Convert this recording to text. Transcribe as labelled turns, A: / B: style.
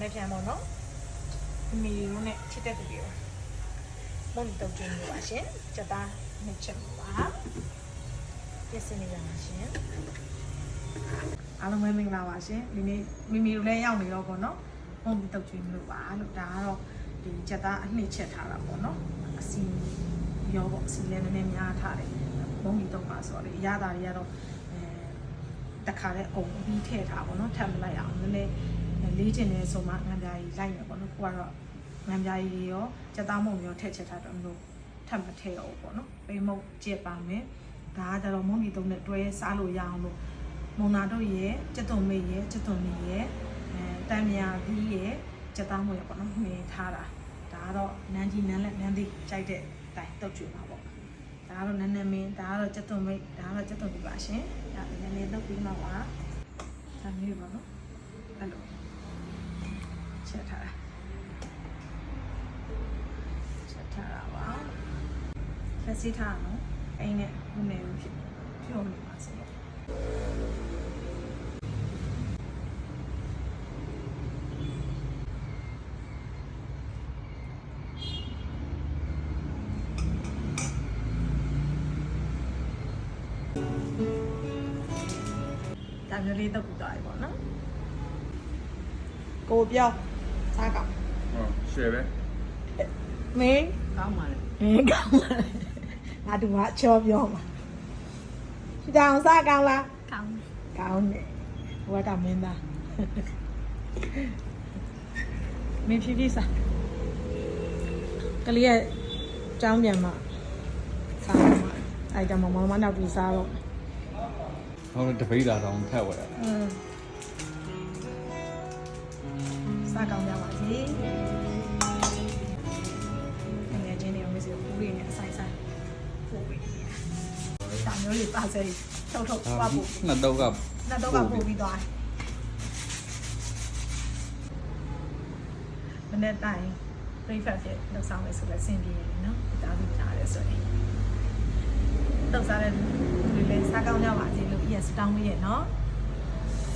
A: နေ့ပြန်ပေါ့နော်မီရိုနဲ့ချစ်တဲ့သူတွေမုန်တုတ်ကျင်းလို့ပါရှင်စက်သားနှစ်ချက်ပါပြည့်စင်နေပါရှင်အားလုံးပဲမင်္ဂလာပါရှင်ဒီနေ့မီရိုလည်းရောက်နေတော့ပေါ့နော်မုန်တုတ်ကျင်းလို့ပါလို့ဒါကတော့ဒီစက်သားအနှစ်ချက်ထားတာပေါ့နော်အစီရောပေါ့အစီလည်းနည်းနည်းများထားတယ်မုန်တုတ်ပါဆိုတော့လေအရသာတွေကတော့တခါလဲအုံပြီးထည့်ထားပေါ့နော်ထပ်မလိုက်အောင်နည်းနည်းလေးကျင်နေဆိုမှငံပြားကြီးလိုက်နေပေါ့နော်ကိုကတော့ငံပြားကြီးရောစက်သားမုံရောထည့်ချက်ထားတော့မလို့ထပ်မထည့်အောင်ပေါ့နော်ပိမုတ်ကျက်ပါမယ်ဒါကကြတော့မုံဒီတုံးနဲ့တွဲစားလို့ရအောင်လို့မုံနာတို့ရဲ့စက်သွန်မေရဲ့စက်သွန်မီရဲ့တန်မြာပြီးရဲ့စက်သားမုံရပေါ့နော်နေထားတာဒါကတော့နန်းကြီးနန်းလက်နန်းသေးကြိုက်တဲ့တိုင်တုတ်ကျွေးပါပေါ့ဒါကတော့နန်းနန်းမင်းဒါကတော့စက်သွန်မေဒါကတော့စက်သွန်ပြပါရှင်ဒါနည်းနည်းတုတ်ပြီးမှပါဒါမျိုးပေါ့နော်အဲ့လိုချက်ထားတာချက်ထားတာပါဆက်စီထားနော်အိမ်နဲ့ဦးနေဖြစ်ဖြုံးနေပါစေဒါမျိုးလေးတော့ပြသွားပြီပေါ့နော်ကိုပြောစားကောင်း
B: ဟုတ်ရှယ်ပဲ
A: မင်း
C: ကောင်းပါလေ
A: မင်းကောင်းပါလေငါတို့ကချောပြောမှာကြောင်စားကောင်းလား
C: ကောင်း
A: ကောင်းတယ်ဘဝကမင်းသားမင်းဖြည်းဖြည်းစားကလေးရဲ့ကြောင်းပြန်မှာစားမှာအဲ့ကြောင့်မမနောက်ပြီးစားတော့
B: ဟုတ်တယ်တပိတ်လာတော့ထက်ဝယ်
A: စားကောင်းကြပါစေငယ်ချင်းတွေအောင်စီကိုဦးရင်းနဲ့အဆိုင်ဆိုင်ပို့ပေးတာမျိုးလေးပါစေထုတ်သွားဖို့
B: နှစ်တော့က
A: ပို့ပြီးသွားမနေ့တိုင်း breakfast လောက်ဆောင်မယ်ဆိုလည်းစင်ပြေတယ်နော်တားပြီးထားတယ်ဆိုရင်တော့စားတဲ့လူတွေလည်းစားကောင်းကြပါစေလို့ပြန်စတောင်းပေးရနော်